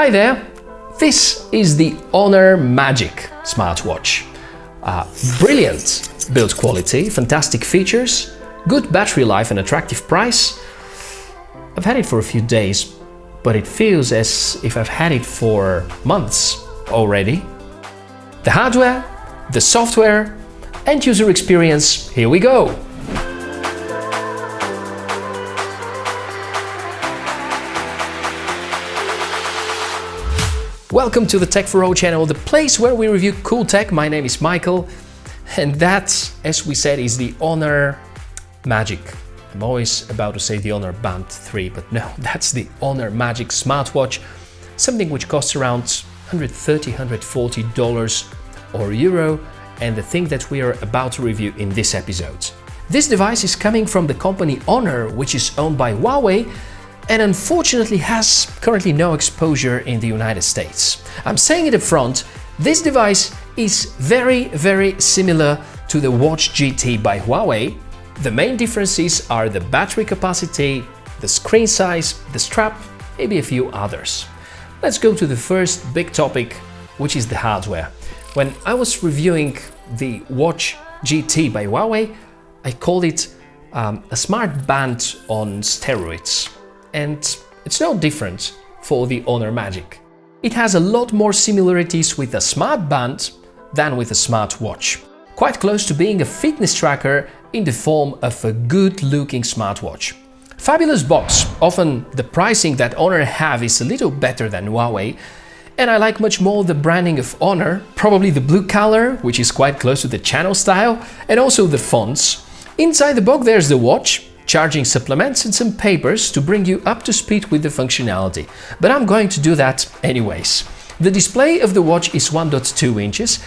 Hi there, this is the Honor Magic smartwatch. Brilliant build quality, fantastic features, good battery life and attractive price. I've had it for a few days, but it feels as if I've had it for months already. The hardware, the software, and user experience, here we go! Welcome to the Tech4All channel, the place where we review cool tech. My name is Michael, and that, as we said, is the Honor Magic. I'm always about to say the Honor Band 3, but no, that's the Honor Magic smartwatch, something which costs around $130, $140 or euro, and the thing that we are about to review in this episode. This device is coming from the company Honor, which is owned by Huawei, and unfortunately has currently no exposure in the United States. I'm saying it up front, this device is very similar to the Watch GT by Huawei. The main differences are the battery capacity, the screen size, the strap, maybe a few others. Let's go to the first big topic, which is the hardware. When I was reviewing the Watch GT by Huawei, I called it a smart band on steroids. And it's no different for the Honor Magic. It has a lot more similarities with a smart band than with a smartwatch. Quite close to being a fitness tracker in the form of a good-looking smartwatch. Fabulous box. Often the pricing that Honor have is a little better than Huawei, and I like much more the branding of Honor, probably the blue color, which is quite close to the channel style, and also the fonts. Inside the box there's the watch, charging supplements and some papers to bring you up to speed with the functionality. But I'm going to do that anyways. The display of the watch is 1.2 inches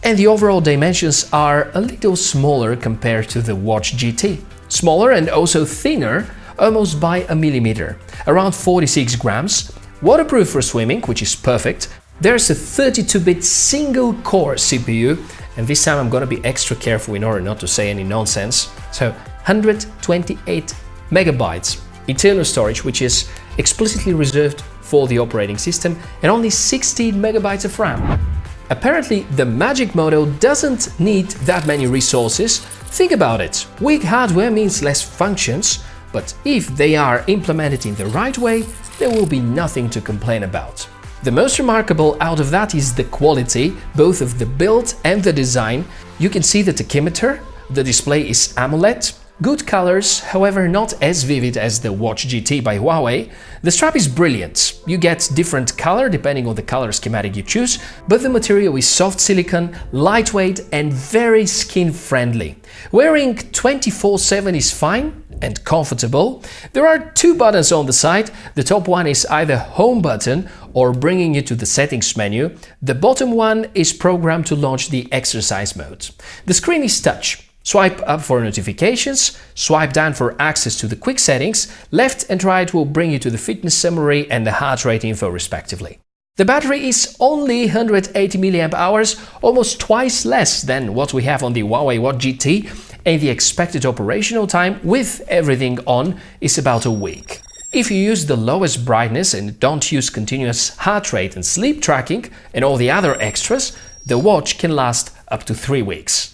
and the overall dimensions are a little smaller compared to the Watch GT. Smaller and also thinner, almost by a millimeter, around 46 grams. Waterproof for swimming, which is perfect. There's a 32-bit single-core CPU, and this time I'm gonna be extra careful in order not to say any nonsense. So 128 megabytes internal storage, which is explicitly reserved for the operating system, and only 16 megabytes of RAM. Apparently, the Magic model doesn't need that many resources. Think about it. Weak hardware means less functions, but if they are implemented in the right way, there will be nothing to complain about. The most remarkable out of that is the quality, both of the build and the design. You can see the tachymeter, the display is AMOLED, good colors, however not as vivid as the Watch GT by Huawei. The strap is brilliant. You get different color depending on the color schematic you choose, but the material is soft silicone, lightweight and very skin friendly. Wearing 24/7 is fine and comfortable. There are two buttons on the side. The top one is either home button or bringing you to the settings menu. The bottom one is programmed to launch the exercise mode. The screen is touch. Swipe up for notifications, swipe down for access to the quick settings, left and right will bring you to the fitness summary and the heart rate info respectively. The battery is only 180 mAh, almost twice less than what we have on the Huawei Watch GT, and the expected operational time with everything on is about a week. If you use the lowest brightness and don't use continuous heart rate and sleep tracking and all the other extras, the watch can last up to 3 weeks.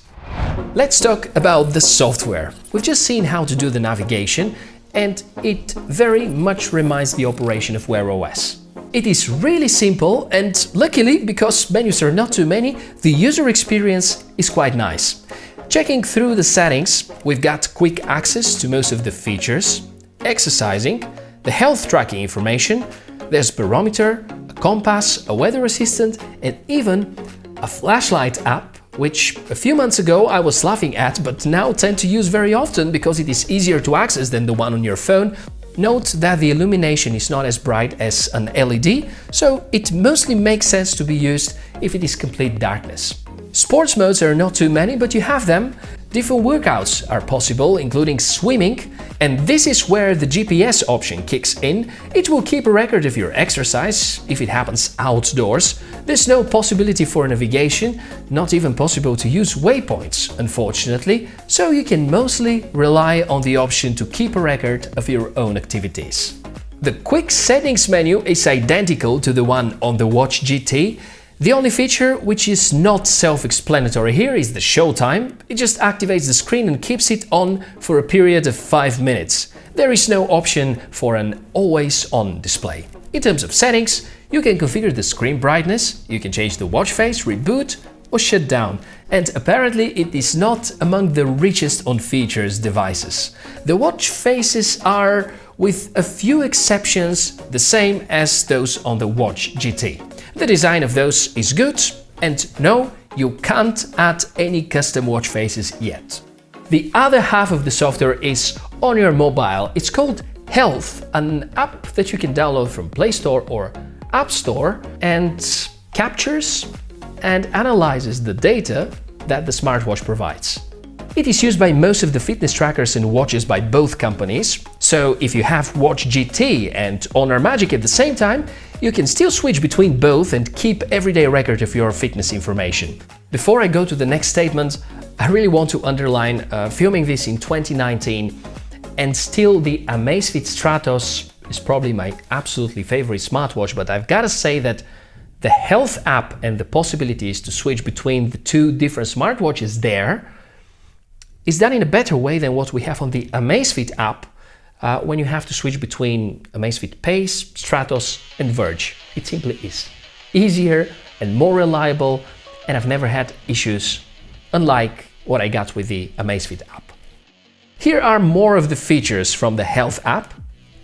Let's talk about the software. We've just seen how to do the navigation, and it very much reminds the operation of Wear OS. It is really simple, and luckily, because menus are not too many, the user experience is quite nice. Checking through the settings, we've got quick access to most of the features, exercising, the health tracking information, there's barometer, a compass, a weather assistant, and even a flashlight app, which a few months ago I was laughing at, but now tend to use very often because it is easier to access than the one on your phone. Note that the illumination is not as bright as an LED, so it mostly makes sense to be used if it is complete darkness. Sports modes are not too many, but you have them. Different workouts are possible, including swimming, and this is where the GPS option kicks in. It will keep a record of your exercise, if it happens outdoors. There's no possibility for navigation, not even possible to use waypoints, unfortunately, so you can mostly rely on the option to keep a record of your own activities. The quick settings menu is identical to the one on the Watch GT. The only feature which is not self-explanatory here is the show time. It just activates the screen and keeps it on for a period of 5 minutes. There is no option for an always-on display. In terms of settings, you can configure the screen brightness, you can change the watch face, reboot or shut down. And apparently it is not among the richest on features devices. The watch faces are, with a few exceptions, the same as those on the Watch GT. The design of those is good, and no, you can't add any custom watch faces yet. The other half of the software is on your mobile. It's called Health, an app that you can download from Play Store or App Store and captures and analyzes the data that the smartwatch provides. It is used by most of the fitness trackers and watches by both companies, so if you have Watch GT and Honor Magic at the same time, you can still switch between both and keep everyday record of your fitness information. Before I go to the next statement, I really want to underline filming this in 2019, and still the Amazfit Stratos is probably my absolutely favorite smartwatch, but I've got to say that the Health app and the possibilities to switch between the two different smartwatches there is done in a better way than what we have on the Amazfit app when you have to switch between Amazfit Pace, Stratos and Verge. It simply is easier and more reliable, and I've never had issues, unlike what I got with the Amazfit app. Here are more of the features from the Health app,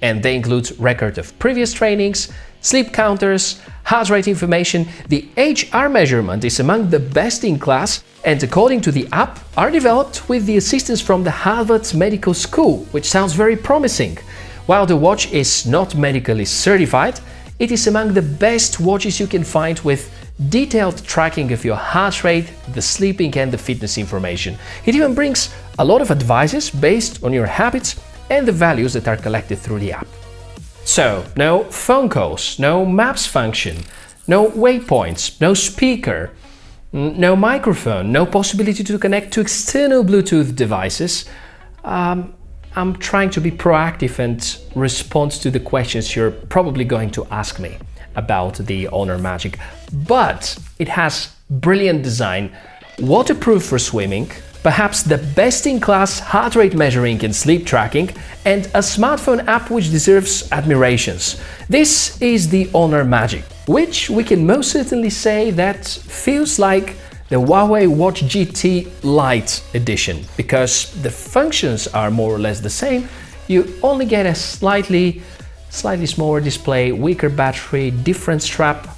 and they include record of previous trainings, sleep counters, heart rate information. The HR measurement is among the best in class, and according to the app, are developed with the assistance from the Harvard Medical School, which sounds very promising. While the watch is not medically certified, it is among the best watches you can find with detailed tracking of your heart rate, the sleeping and the fitness information. It even brings a lot of advices based on your habits and the values that are collected through the app. So, no phone calls, no maps function, no waypoints, no speaker, no microphone, no possibility to connect to external Bluetooth devices. I'm trying to be proactive and respond to the questions you're probably going to ask me about the Honor Magic. But it has brilliant design, waterproof for swimming, perhaps the best-in-class heart rate measuring and sleep tracking, and a smartphone app which deserves admirations. This is the Honor Magic, which we can most certainly say that feels like the Huawei Watch GT Lite edition, because the functions are more or less the same. You only get a slightly smaller display, weaker battery, different strap,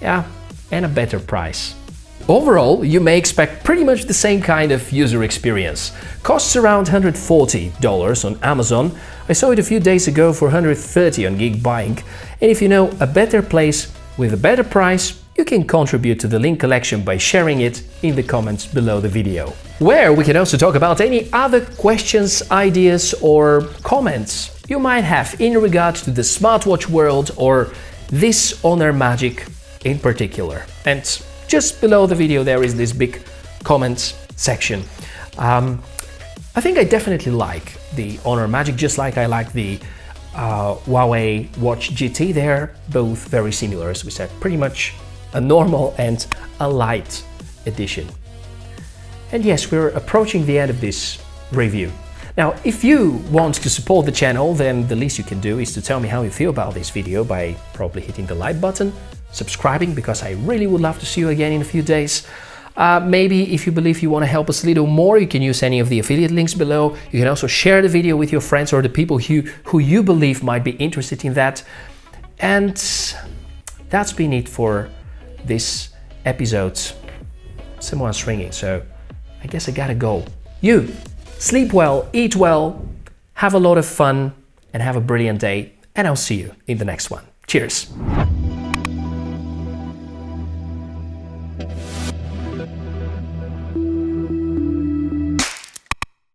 and a better price. Overall, you may expect pretty much the same kind of user experience. Costs around $140 on Amazon. I saw it a few days ago for $130 on Geek Buying. And if you know a better place with a better price, you can contribute to the link collection by sharing it in the comments below the video, where we can also talk about any other questions, ideas or comments you might have in regard to the smartwatch world or this Honor Magic in particular. And just below the video there is this big comments section. I think I definitely like the Honor Magic, just like I like the Huawei Watch GT. They're both very similar, as we said, pretty much a normal and a light edition. And yes, we're approaching the end of this review. Now, if you want to support the channel, then the least you can do is to tell me how you feel about this video by probably hitting the like button, subscribing, because I really would love to see you again in a few days. Maybe if you believe you want to help us a little more, you can use any of the affiliate links below. You can also share the video with your friends or the people who you believe might be interested in that. And that's been it for this episode. Someone's ringing, so I guess I gotta go. You, sleep well, eat well, have a lot of fun, and have a brilliant day. And I'll see you in the next one. Cheers.